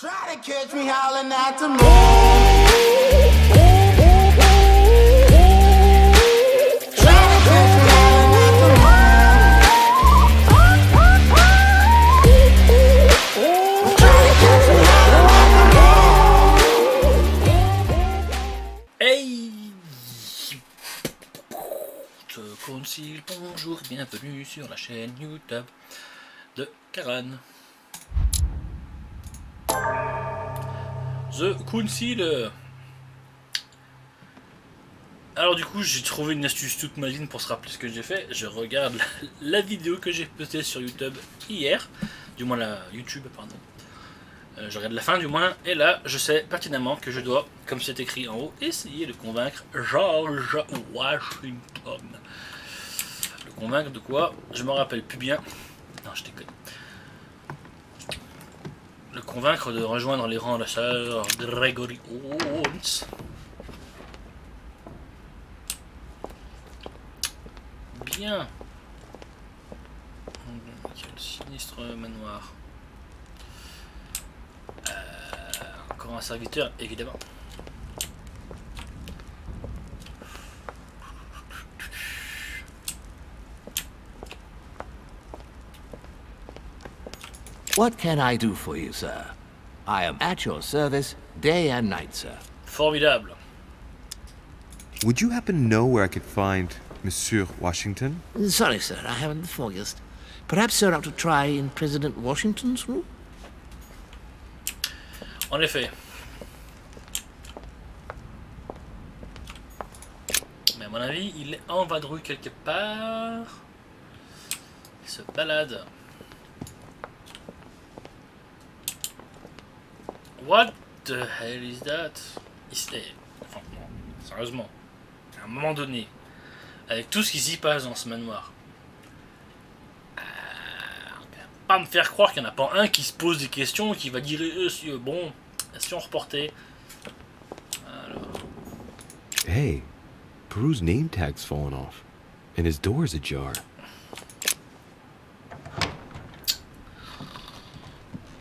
Try to catch me howling at the moon. Hey, ce concile, bonjour, bienvenue sur la chaîne YouTube de Karan. The Council. Alors du coup j'ai trouvé une astuce toute maligne pour se rappeler ce que j'ai fait. Je regarde la vidéo que j'ai postée sur YouTube hier, du moins la YouTube pardon. Je regarde la fin du moins, et là je sais pertinemment que je dois, comme c'est écrit en haut, essayer de convaincre George Washington. Le convaincre de quoi? Je me rappelle plus bien. Non, je déconne. Le convaincre de rejoindre les rangs de sœur Gregory Owens. Bien. Quel sinistre manoir. Encore un serviteur, évidemment. What can I do for you, sir? I am at your service day and night, sir. Formidable. Would you happen to know where I could find Monsieur Washington? Sorry, sir, I haven't the foggiest. Perhaps, sir, ought to try in President Washington's room? En effet. Mais à mon avis, il est en vadrouille quelque part. Il se balade. What the hell is that? Enfin, sérieusement, à un moment donné, avec tout ce qui s'y passe dans ce manoir, pas me faire croire qu'il n'y en a pas un qui se pose des questions, qui va dire bon, si on reportait. Alors. Hey, Peru's name tag's fallen off, and his door's ajar.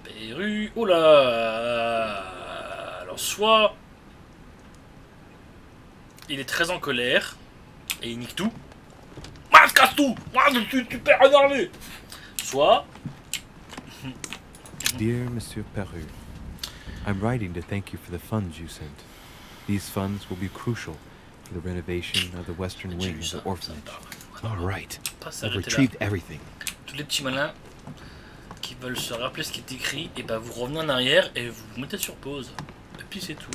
Perru, oula. Alors soit il est très en colère et il nique tout. Moi, je casse tout. Moi, je suis super énervé. Soit. Dear Monsieur Peru, I'm writing to thank you for the funds you sent. These funds will be crucial for the renovation of the western wing of the orphanage. All right, Pas I've s'arrêter retrieved là. everything. Tous les petits malins qui veulent se rappeler ce qui est écrit, et bah vous revenez en arrière et vous vous mettez sur pause. Et puis c'est tout.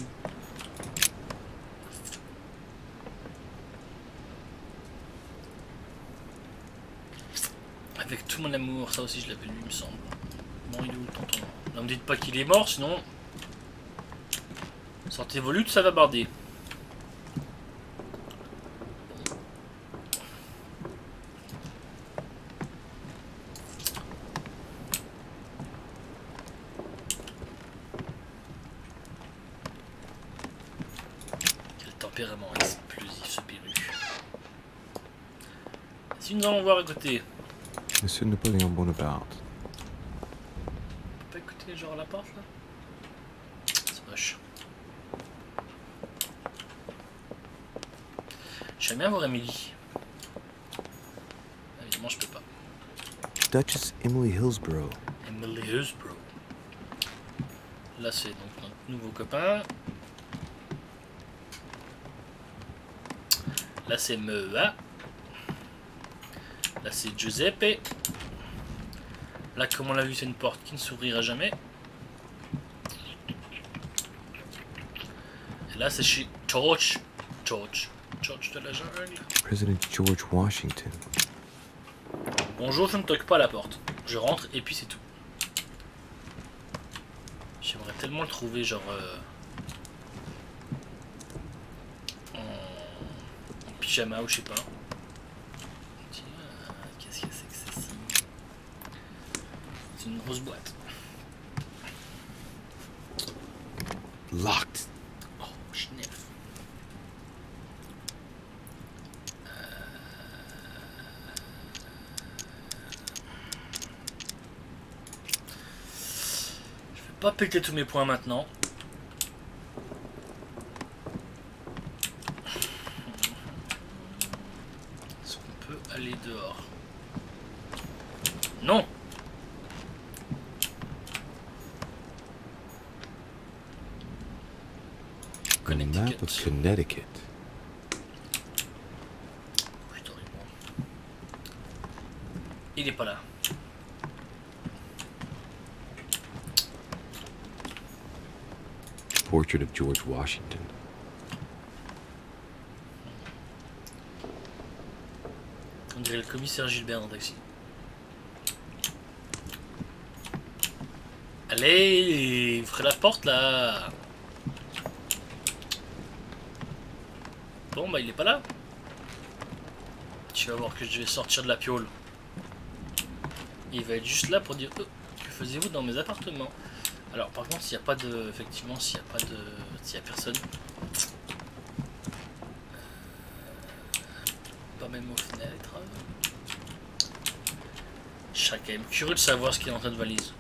Avec tout mon amour, ça aussi je l'avais lu il me semble. Bon, il est où le tonton? Ne me dites pas qu'il est mort, sinon... Sortez vos luttes, ça va barder. Quel tempérament explosif ce perru. Si nous allons voir à côté. Monsieur Napoléon Bonaparte. On peut pas écouter genre la porte là? C'est moche. J'aime bien voir Emily. Évidemment je peux pas. Duchess Emily Hillsborough. Emily Hillsborough. Là c'est donc notre nouveau copain. Là c'est Mea. Là c'est Giuseppe. Là comme on l'a vu c'est une porte qui ne s'ouvrira jamais. Et là c'est chez George de la jungle. President George Washington. Bonjour, je ne toque pas à la porte. Je rentre et puis c'est tout. J'aimerais tellement le trouver genre en pyjama ou je sais pas. Tiens, qu'est-ce que c'est que ceci? C'est une grosse boîte. Locked. Oh, schneef. va péter tous mes points maintenant. Est-ce qu'on peut aller dehors? Non. A map of Connecticut. Putain, il est pas là. Portrait of George Washington. On dirait le commissaire Gilbert dans Taxi. Allez, ouvrez la porte là. Bon bah il est pas là. Tu vas voir que je vais sortir de la piole. Il va être juste là pour dire que faisiez-vous dans mes appartements. Alors par contre s'il n'y a pas de. Effectivement s'il n'y a pas de. S'il n'y a personne. Pas même aux fenêtres. Je serais quand même curieux de savoir ce qu'il y a dans cette valise.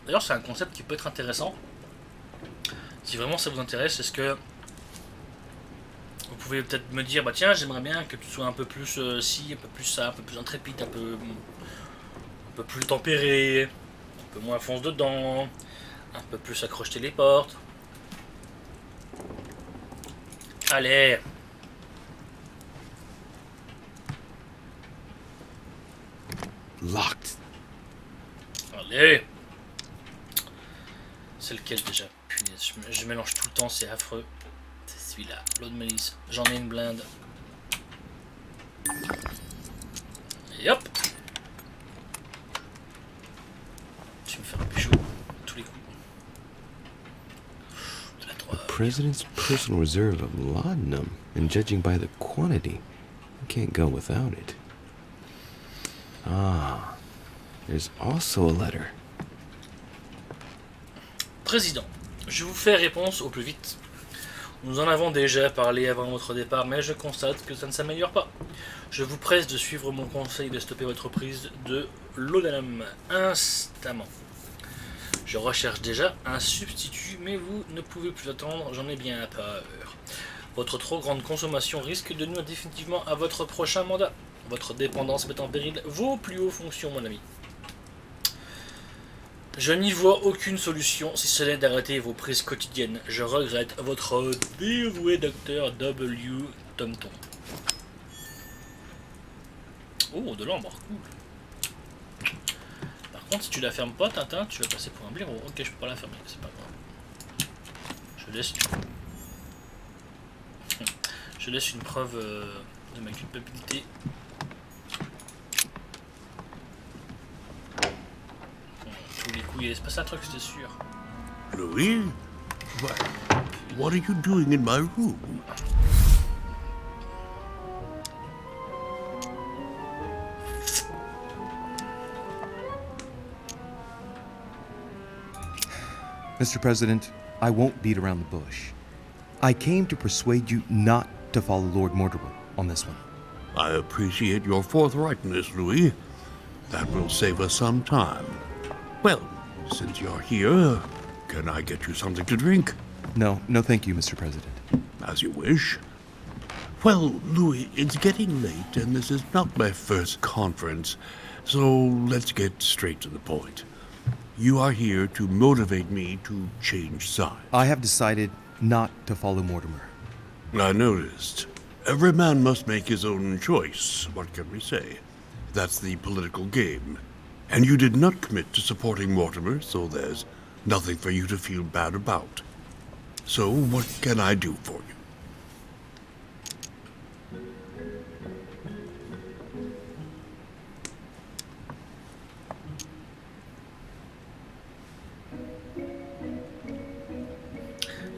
D'ailleurs c'est un concept qui peut être intéressant. Si vraiment ça vous intéresse, est-ce que vous pouvez peut-être me dire, bah tiens j'aimerais bien que tu sois un peu plus ci, un peu plus ça, un peu plus intrépide, un peu plus tempéré, un peu moins fonce dedans, un peu plus accrocher les portes. Allez. Locked. Allez. C'est lequel déjà? Punaise, je mélange tout le temps, c'est affreux. C'est celui-là, l'eau de mélisse. J'en ai une blinde. Et hop. Je vais me faire un pécho tous les coups. De la droite. President's personal reserve of laudanum, and judging by the quantity, you can't go without it. Ah, there's also a letter. Président, je vous fais réponse au plus vite. Nous en avons déjà parlé avant votre départ, mais je constate que ça ne s'améliore pas. Je vous presse de suivre mon conseil de stopper votre prise de laudanum instamment. Je recherche déjà un substitut, mais vous ne pouvez plus attendre, j'en ai bien peur. Votre trop grande consommation risque de nuire définitivement à votre prochain mandat. Votre dépendance met en péril vos plus hauts fonctions, mon ami. Je n'y vois aucune solution si ce n'est d'arrêter vos prises quotidiennes. Je regrette votre dévoué docteur W. Tomton. Oh, de l'ambre, cool. Par contre, si tu la fermes pas, Tintin, tu vas passer pour un blaireau. Ok, je peux pas la fermer, c'est pas grave. Je laisse une preuve de ma culpabilité. Tous les coups, il laisse passer un truc, c'était sûr. Louis? What are you doing in my room? Mr. President, I won't beat around the bush. I came to persuade you not to follow Lord Mortimer on this one. I appreciate your forthrightness, Louis. That will save us some time. Well, since you're here, can I get you something to drink? No, thank you, Mr. President. As you wish. Well, Louis, it's getting late, and this is not my first conference, so let's get straight to the point. You are here to motivate me to change sides. I have decided not to follow Mortimer. I noticed. Every man must make his own choice. What can we say? That's the political game. And you did not commit to supporting Mortimer, so there's nothing for you to feel bad about. So what can I do for you?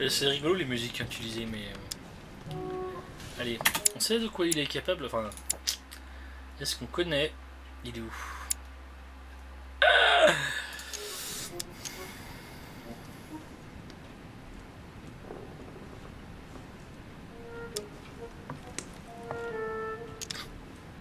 C'est rigolo les musiques utilisées, mais... Allez, on sait de quoi il est capable, enfin... Est-ce qu'on connaît? Il est où?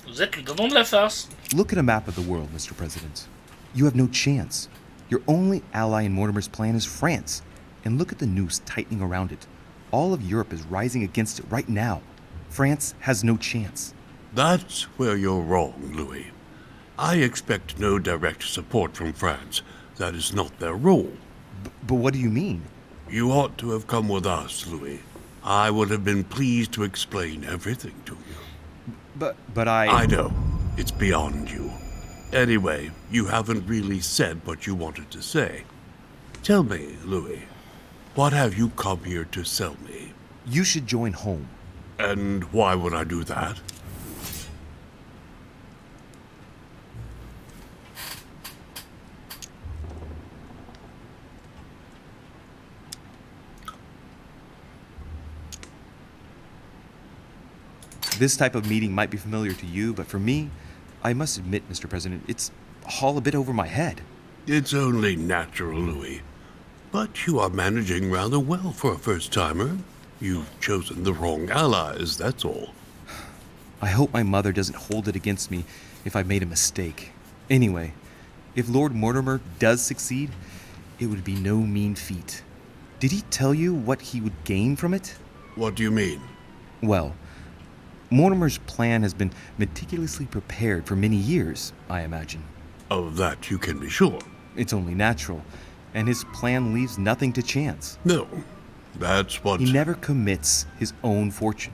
Vous êtes le dindon de la farce. Look at a map of the world, Mr. President. You have no chance. Your only ally in Mortimer's plan is France. And look at the noose tightening around it. All of Europe is rising against it right now. France has no chance. That's where you're wrong, Louis. I expect no direct support from France. That is not their role. But what do you mean? You ought to have come with us, Louis. I would have been pleased to explain everything to you. But I... I know. It's beyond you. Anyway, you haven't really said what you wanted to say. Tell me, Louis, what have you come here to sell me? You should join home. And why would I do that? This type of meeting might be familiar to you, but for me, I must admit, Mr. President, it's all a bit over my head. It's only natural, Louis. But you are managing rather well for a first-timer. You've chosen the wrong allies, that's all. I hope my mother doesn't hold it against me if I made a mistake. Anyway, if Lord Mortimer does succeed, it would be no mean feat. Did he tell you what he would gain from it? What do you mean? Well, Mortimer's plan has been meticulously prepared for many years, I imagine. Of that you can be sure. It's only natural, and his plan leaves nothing to chance. No, that's what... He never commits his own fortune,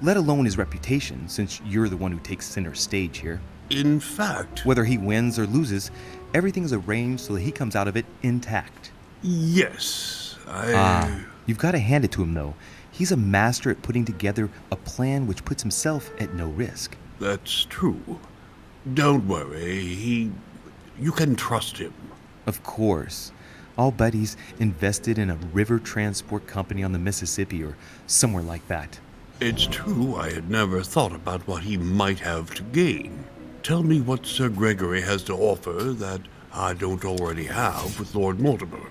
let alone his reputation, since you're the one who takes center stage here. In fact... Whether he wins or loses, everything is arranged so that he comes out of it intact. Yes, You've got to hand it to him, though. He's a master at putting together a plan which puts himself at no risk. That's true. Don't worry, you can trust him. Of course. I'll bet he's invested in a river transport company on the Mississippi or somewhere like that. It's true I had never thought about what he might have to gain. Tell me what Sir Gregory has to offer that I don't already have with Lord Mortimer.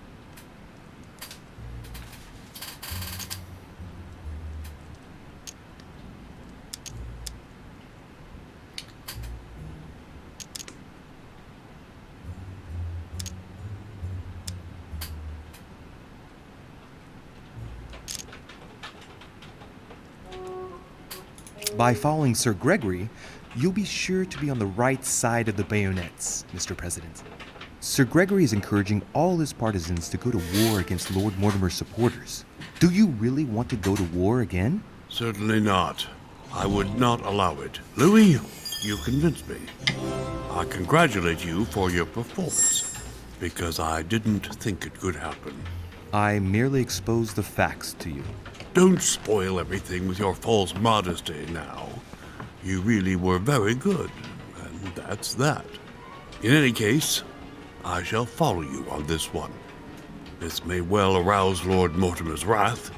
By following Sir Gregory, you'll be sure to be on the right side of the bayonets, Mr. President. Sir Gregory is encouraging all his partisans to go to war against Lord Mortimer's supporters. Do you really want to go to war again? Certainly not. I would not allow it. Louis, you convinced me. I congratulate you for your performance, because I didn't think it could happen. I merely exposed the facts to you. Don't spoil everything with your false modesty now. You really were very good, and that's that. In any case, I shall follow you on this one. This may well arouse Lord Mortimer's wrath,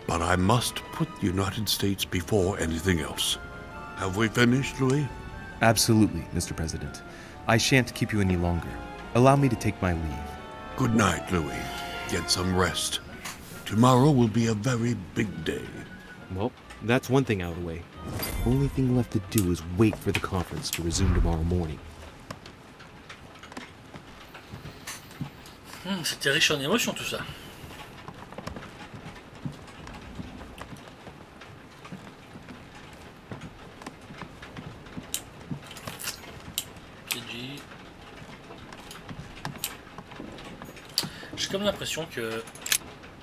but I must put the United States before anything else. Have we finished, Louis? Absolutely, Mr. President. I shan't keep you any longer. Allow me to take my leave. Good night, Louis. Get some rest. Tomorrow will be a very big day. Well, that's one thing out of the way. Only thing left to do is wait for the conference to resume tomorrow morning. C'était riche en émotions tout ça. J'ai comme l'impression que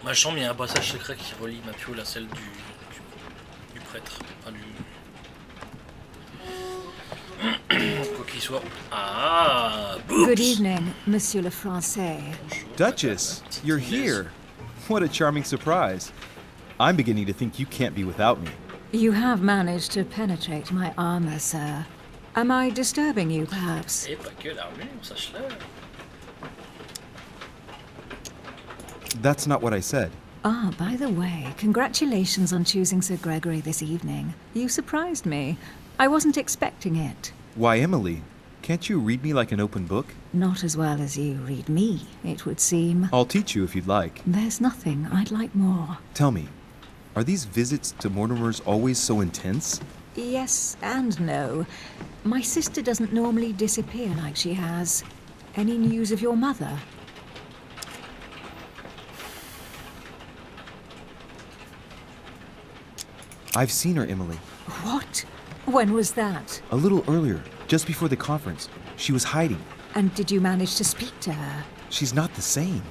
ma chambre, il y a un passage secret qui relie ma piole à celle du prêtre. Enfin, quoi qu'il soit. Ah, Boobs. Good evening, Monsieur le Français. Duchess, you're here. What a charming surprise. I'm beginning to think you can't be without me. You have managed to penetrate my armor, sir. Am I disturbing you, perhaps? Et pas que l'armure, sache-le. That's not what I said. Ah, by the way, congratulations on choosing Sir Gregory this evening. You surprised me. I wasn't expecting it. Why, Emily, can't you read me like an open book? Not as well as you read me, it would seem. I'll teach you if you'd like. There's nothing I'd like more. Tell me, are these visits to Mortimer's always so intense? Yes and no. My sister doesn't normally disappear like she has. Any news of your mother? I've seen her, Emily. What? When was that? A little earlier, just before the conference. She was hiding. And did you manage to speak to her? She's not the same.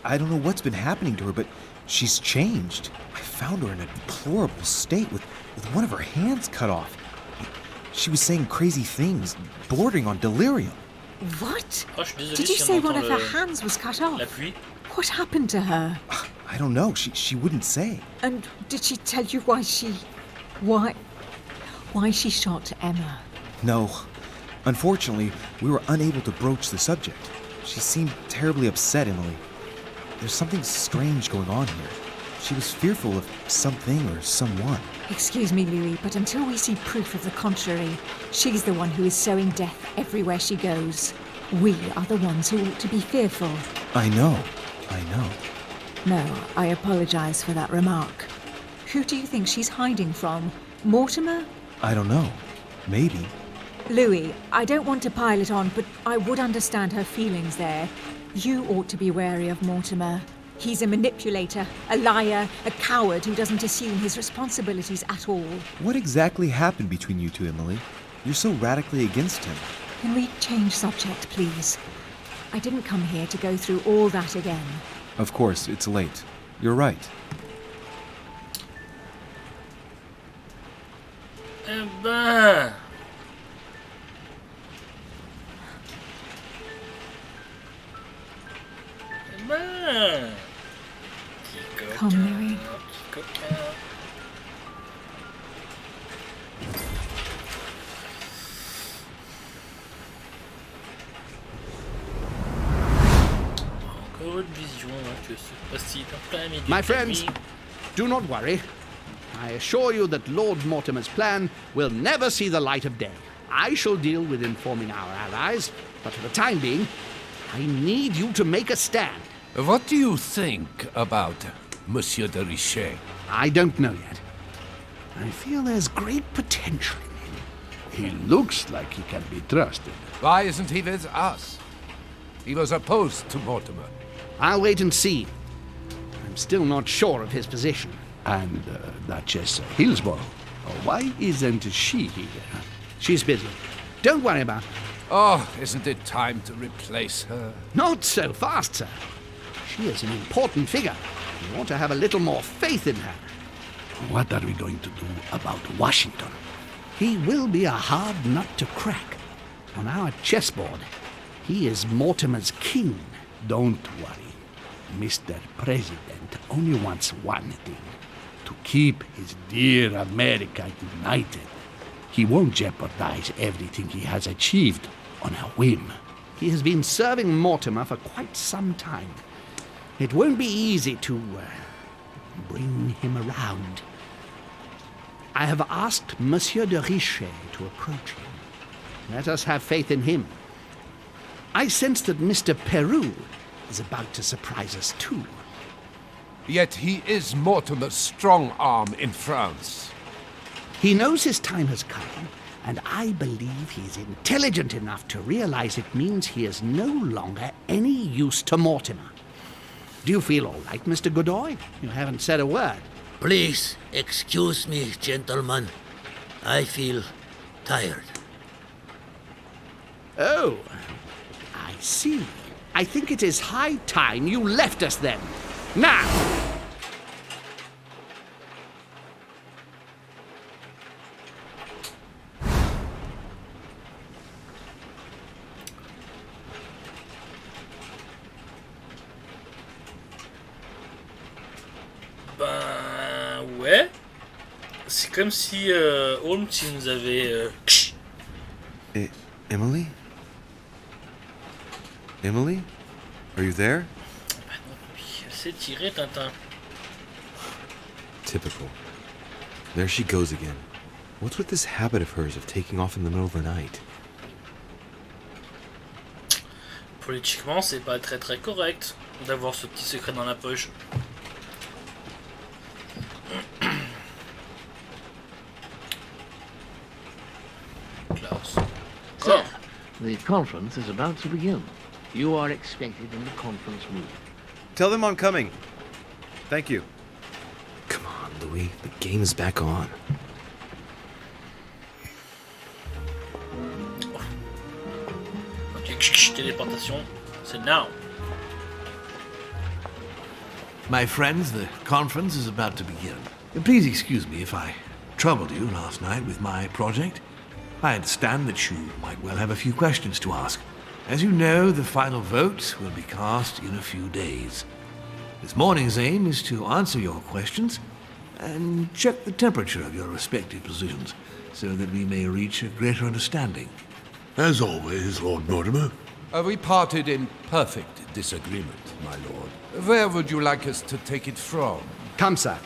I don't know what's been happening to her, but she's changed. I found her in a deplorable state with one of her hands cut off. She was saying crazy things, bordering on delirium. What? Oh, je suis désolé Did you si on say one entend of her le- hands was cut off? la pluie. What happened to her? I don't know. She wouldn't say. And did she tell you why she shot Emma? No. Unfortunately, we were unable to broach the subject. She seemed terribly upset, Emily. There's something strange going on here. She was fearful of something or someone. Excuse me, Louis, but until we see proof of the contrary, she's the one who is sowing death everywhere she goes. We are the ones who ought to be fearful. I know. No, I apologize for that remark. Who do you think she's hiding from? Mortimer? I don't know. Maybe. Louis, I don't want to pile it on, but I would understand her feelings there. You ought to be wary of Mortimer. He's a manipulator, a liar, a coward who doesn't assume his responsibilities at all. What exactly happened between you two, Emily? You're so radically against him. Can we change subject, please? I didn't come here to go through all that again. Of course, it's late. You're right. Eh ben... Come, Louis. Encore une vision, que se passe-t-il en plein milieu de My la friends, nuit? do not worry. I assure you that Lord Mortimer's plan will never see the light of day. I shall deal with informing our allies, but for the time being, I need you to make a stand. What do you think about Monsieur de Richet? I don't know yet. I feel there's great potential in him. He looks like he can be trusted. Why isn't he with us? He was opposed to Mortimer. I'll wait and see. I'm still not sure of his position. And Duchess Hillsborough. Why isn't she here? She's busy. Don't worry about her. Oh, isn't it time to replace her? Not so fast, sir. She is an important figure. You ought to have a little more faith in her. What are we going to do about Washington? He will be a hard nut to crack. On our chessboard, he is Mortimer's king. Don't worry. Mr. President only wants one thing. To keep his dear America united. He won't jeopardize everything he has achieved on a whim. He has been serving Mortimer for quite some time. It won't be easy to bring him around. I have asked Monsieur de Richet to approach him. Let us have faith in him. I sense that Mr. Peru is about to surprise us too. Yet he is Mortimer's strong arm in France. He knows his time has come, and I believe he is intelligent enough to realize it means he is no longer any use to Mortimer. Do you feel all right, Mr. Godoy? You haven't said a word. Please, excuse me, gentlemen. I feel tired. Oh, I see. I think it is high time you left us then. Now! Ben ouais. C'est comme si Holmes il nous avait... Emily? Emily? Are you there? Elle s'est tirée, Tintin. Typical. There she goes again. What's with this habit of hers of taking off in the middle of the night? Politiquement, c'est pas très très correct d'avoir ce petit secret dans la poche. The conference is about to begin. You are expected in the conference room. Tell them I'm coming. Thank you. Come on, Louis. The game is back on. Ok, téléportation, c'est now. My friends, the conference is about to begin. Please excuse me if I troubled you last night with my project. I understand that you might well have a few questions to ask. As you know, the final vote will be cast in a few days. This morning's aim is to answer your questions and check the temperature of your respective positions so that we may reach a greater understanding. As always, Lord Mortimer. We parted in perfect disagreement, my lord. Where would you like us to take it from? Come, sir.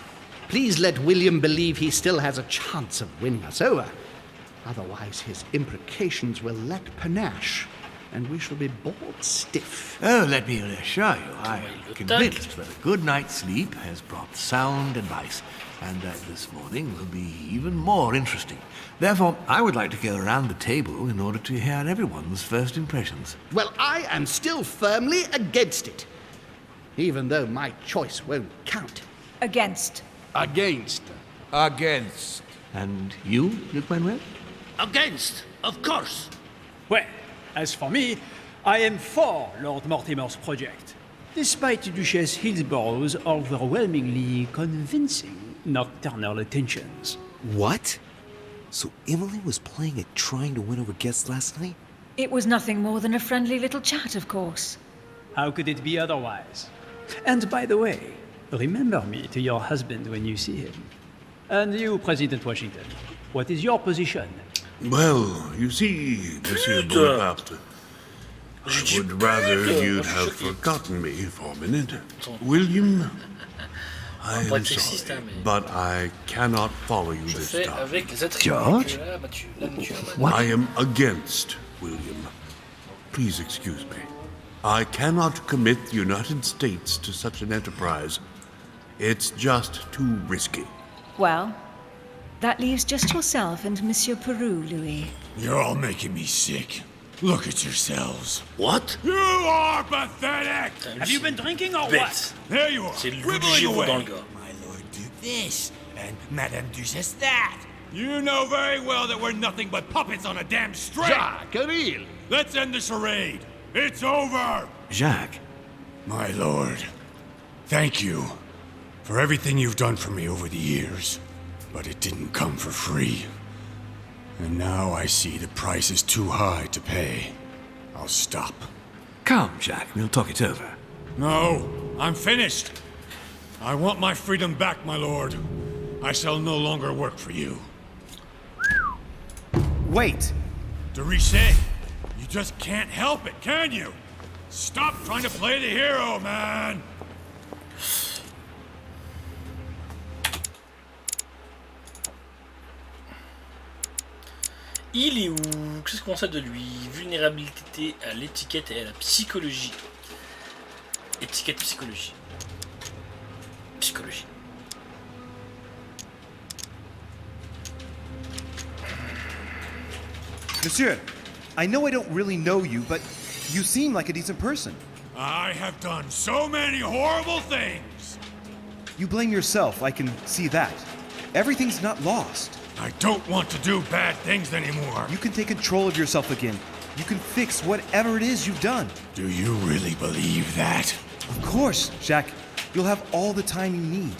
Please let William believe he still has a chance of winning us over. Otherwise, his imprecations will lack panache, and we shall be bored stiff. Oh, let me reassure you, I am convinced that a good night's sleep has brought sound advice, and that this morning will be even more interesting. Therefore, I would like to go around the table in order to hear everyone's first impressions. Well, I am still firmly against it, even though my choice won't count. Against. Against. Against. And you, Luc Manuel? Against, of course. Well, as for me, I am for Lord Mortimer's project, despite Duchess Hillsborough's overwhelmingly convincing nocturnal attentions. What? So Emily was playing at trying to win over guests last night? It was nothing more than a friendly little chat, of course. How could it be otherwise? And by the way, remember me to your husband when you see him. And you, President Washington, what is your position? Well, you see, Monsieur Bonaparte, I would rather you'd have forgotten me for a minute. William, I am sorry, but I cannot follow you this time. George? I am against William. Please excuse me. I cannot commit the United States to such an enterprise. It's just too risky. Well, that leaves just yourself and Monsieur Peru, Louis. You're all making me sick. Look at yourselves. What? You are pathetic! Have you been drinking or what? There you are, dribbling away. My lord Duke this, and Madame Duchess that. You know very well that we're nothing but puppets on a damn string! Jacques, Camille! Let's end the charade! It's over! Jacques. My lord, thank you for everything you've done for me over the years. But it didn't come for free. And now I see the price is too high to pay. I'll stop. Come, Jacques, we'll talk it over. No, I'm finished. I want my freedom back, my lord. I shall no longer work for you. Wait! De Richet, you just can't help it, can you? Stop trying to play the hero, man! Il est où? Qu'est-ce qu'on sait de lui? Vulnérabilité à l'étiquette et à la psychologie. Étiquette, psychologie. Psychologie. Monsieur, I know I don't really know you, but you seem like a decent person. I have done so many horrible things! You blame yourself, I can see that. Everything's not lost. I don't want to do bad things anymore. You can take control of yourself again. You can fix whatever it is you've done. Do you really believe that? Of course, Jacques. You'll have all the time you need.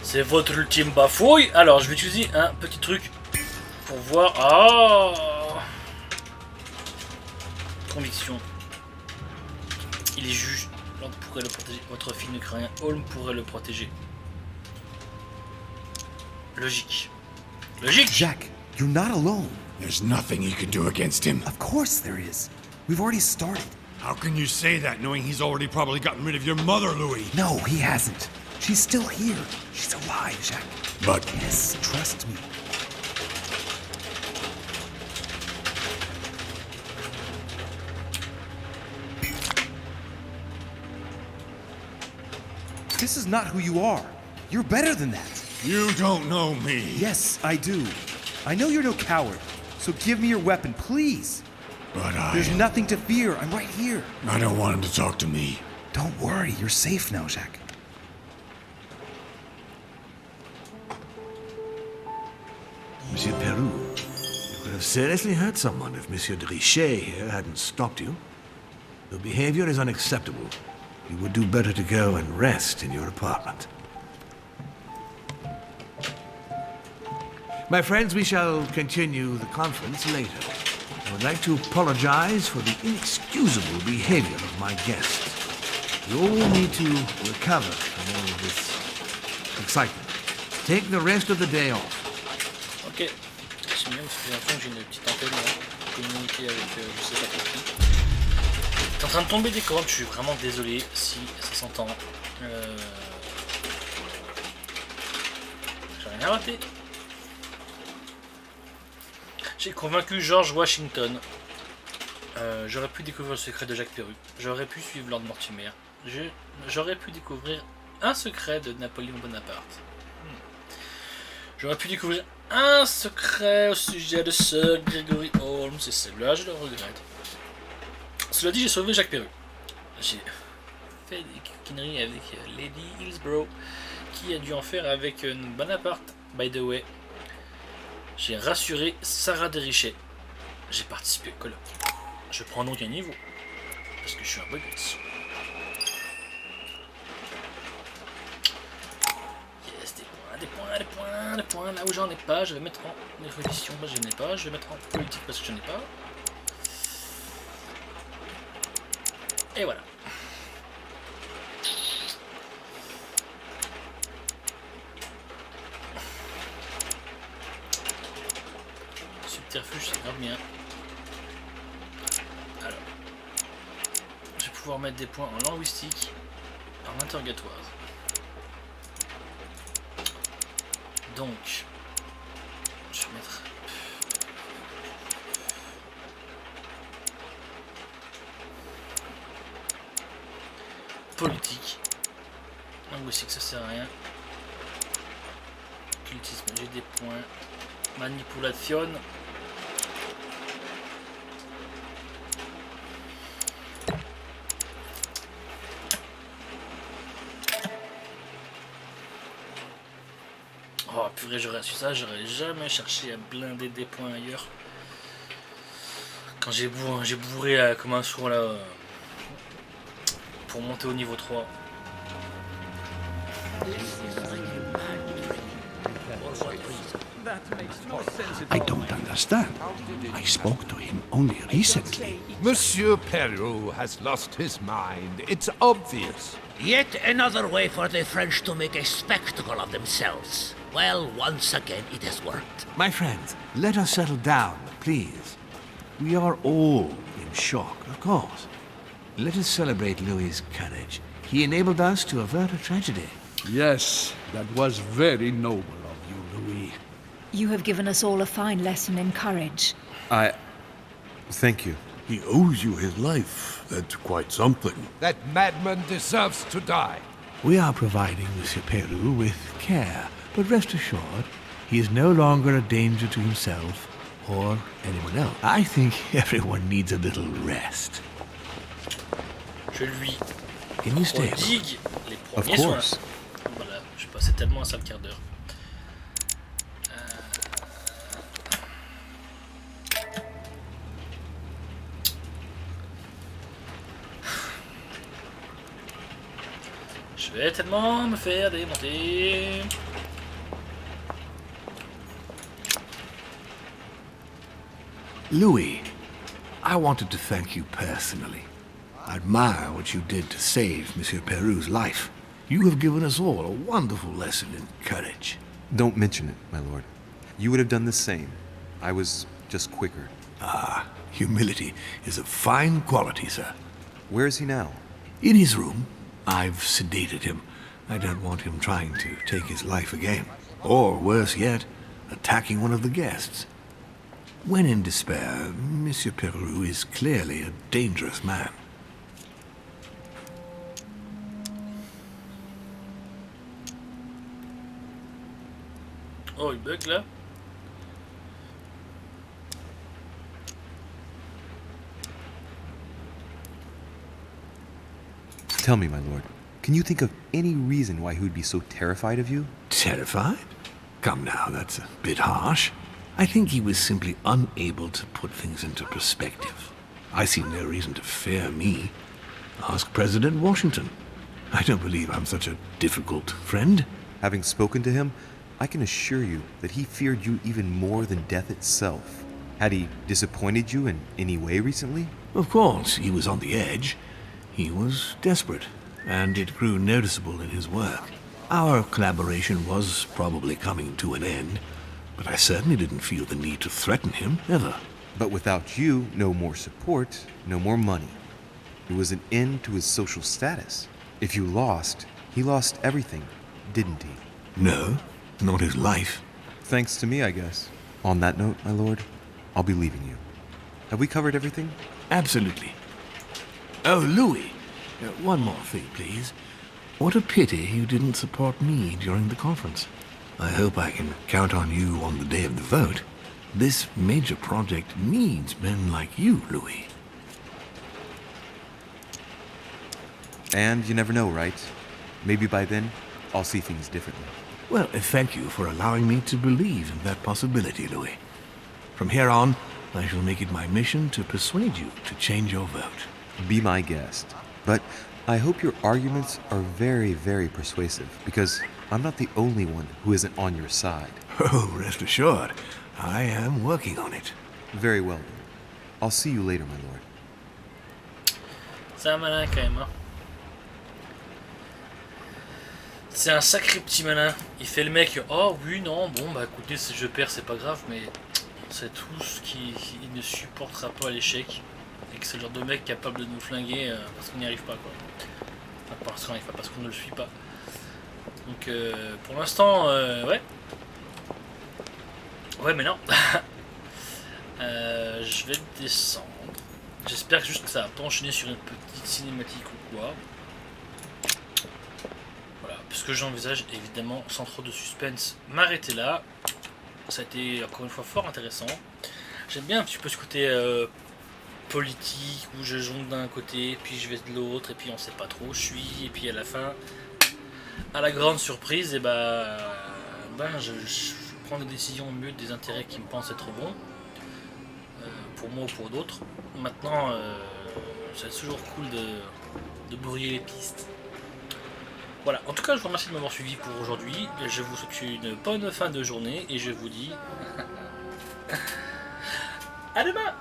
C'est votre ultime bafouille. Alors, je vais utiliser un petit truc pour voir. Ah, conviction. Il est juge. Lord pourrait le protéger. Votre fille ne craint rien. Holm pourrait le protéger. Logique. Logique. Jack, you're not alone. There's nothing you can do against him. Of course there is. We've already started. How can you say that, knowing he's already probably gotten rid of your mother, Louis? No, he hasn't. She's still here. She's alive, Jack. But... Yes, trust me. This is not who you are. You're better than that. You don't know me. Yes, I do. I know you're no coward. So give me your weapon, please. But There's nothing to fear. I'm right here. I don't want him to talk to me. Don't worry. You're safe now, Jacques. Monsieur Peru, you could have seriously hurt someone if Monsieur de Richet here hadn't stopped you. Your behavior is unacceptable. You would do better to go and rest in your apartment. My friends, we shall continue the conference later. I would like to apologize for the inexcusable behavior of my guests. You all need to recover from all of this excitement. Take the rest of the day off. Ok. C'est bien parce que j'ai l'impression que j'ai une petite antenne là, pour communiquer avec je sais pas trop qui. T'es en train de tomber des cordes, je suis vraiment désolé si ça s'entend. J'ai rien raté. J'ai convaincu George Washington. J'aurais pu découvrir le secret de Jacques Perru. J'aurais pu suivre Lord Mortimer. J'aurais pu découvrir un secret de Napoléon Bonaparte. J'aurais pu découvrir un secret au sujet de Sir Gregory Holmes. Et celle-là, je le regrette. Cela dit, j'ai sauvé Jacques Perru. J'ai fait des coquineries avec Lady Hillsborough, qui a dû en faire avec Bonaparte, by the way. J'ai rassuré Sarah Desrichets. J'ai participé au colloque. Je prends donc un niveau. Parce que je suis un beau gosse. Yes, des points. Là où j'en ai pas, je vais mettre en érudition parce que je n'ai pas. Je vais mettre en politique parce que je n'ai pas. Et voilà. Subterfuge, c'est grave bien. Alors, je vais pouvoir mettre des points en linguistique, en interrogatoire. Donc, je vais mettre. Politique. Linguistique, ça sert à rien. Occultisme, j'ai des points. Manipulation. Oh purée, j'aurais su ça, j'aurais jamais cherché à blinder des points ailleurs. Quand j'ai bourré comme un sourd là pour monter au niveau 3. I don't understand. I spoke to him only recently. Monsieur Perrault has lost his mind. It's obvious. Yet another way for the French to make a spectacle of themselves. Well, once again it has worked. My friends, let us settle down, please. We are all in shock, of course. Let us celebrate Louis's courage. He enabled us to avert a tragedy. Yes, that was very noble of you, Louis. You have given us all a fine lesson in courage. Thank you. He owes you his life. That's quite something. That madman deserves to die. We are providing Monsieur Peru with care, but rest assured, he is no longer a danger to himself or anyone else. I think everyone needs a little rest. Je lui Can you stay? prodigue les Of premiers soins. course. Voilà, je passais tellement un sale quart d'heure. Je vais tellement me faire démonter. Louis, I wanted to thank you personally. I admire what you did to save Monsieur Peru's life. You have given us all a wonderful lesson in courage. Don't mention it, my lord. You would have done the same. I was just quicker. Ah, humility is a fine quality, sir. Where is he now? In his room. I've sedated him. I don't want him trying to take his life again. Or, worse yet, attacking one of the guests. When in despair, Monsieur Peru is clearly a dangerous man. Oh, il bug là. Tell me, my lord, can you think of any reason why he would be so terrified of you? Terrified? Come now, that's a bit harsh. I think he was simply unable to put things into perspective. I see no reason to fear me. Ask President Washington. I don't believe I'm such a difficult friend. Having spoken to him, I can assure you that he feared you even more than death itself. Had he disappointed you in any way recently? Of course, he was on the edge. He was desperate, and it grew noticeable in his work. Our collaboration was probably coming to an end, but I certainly didn't feel the need to threaten him, ever. But without you, no more support, no more money. It was an end to his social status. If you lost, he lost everything, didn't he? No, not his life. Thanks to me, I guess. On that note, my lord, I'll be leaving you. Have we covered everything? Absolutely. Oh, Louis, one more thing, please. What a pity you didn't support me during the conference. I hope I can count on you on the day of the vote. This major project needs men like you, Louis. And you never know, right? Maybe by then, I'll see things differently. Well, thank you for allowing me to believe in that possibility, Louis. From here on, I shall make it my mission to persuade you to change your vote. Be my guest. But I hope your arguments are very, very persuasive, because I'm not the only one who isn't on your side. Oh, rest assured, I am working on it. Very well, then. I'll see you later, my lord. C'est un malin quand même, hein. C'est un sacré petit malin. Il fait le mec, oh oui, non, bon, bah écoutez, si je perds, c'est pas grave, mais c'est tout ce qu'il ne supportera pas l'échec. Et que c'est le genre de mec capable de nous flinguer parce qu'on n'y arrive pas, quoi. Enfin, parce qu'on n'y arrive pas, parce qu'on ne le suit pas. Donc, pour l'instant, ouais. Ouais, mais non. Je vais descendre. J'espère juste que ça va pas enchaîner sur une petite cinématique ou quoi. Voilà, puisque j'envisage évidemment, sans trop de suspense, m'arrêter là. Ça a été encore une fois fort intéressant. J'aime bien un petit peu ce côté politique où je jongle d'un côté, puis je vais de l'autre, et puis on sait pas trop où je suis, et puis à la fin, à la grande surprise, et je prends des décisions au mieux des intérêts qui me pensent être bons, pour moi ou pour d'autres. Maintenant, c'est toujours cool de brouiller les pistes. Voilà, en tout cas je vous remercie de m'avoir suivi pour aujourd'hui, je vous souhaite une bonne fin de journée, et je vous dis à demain.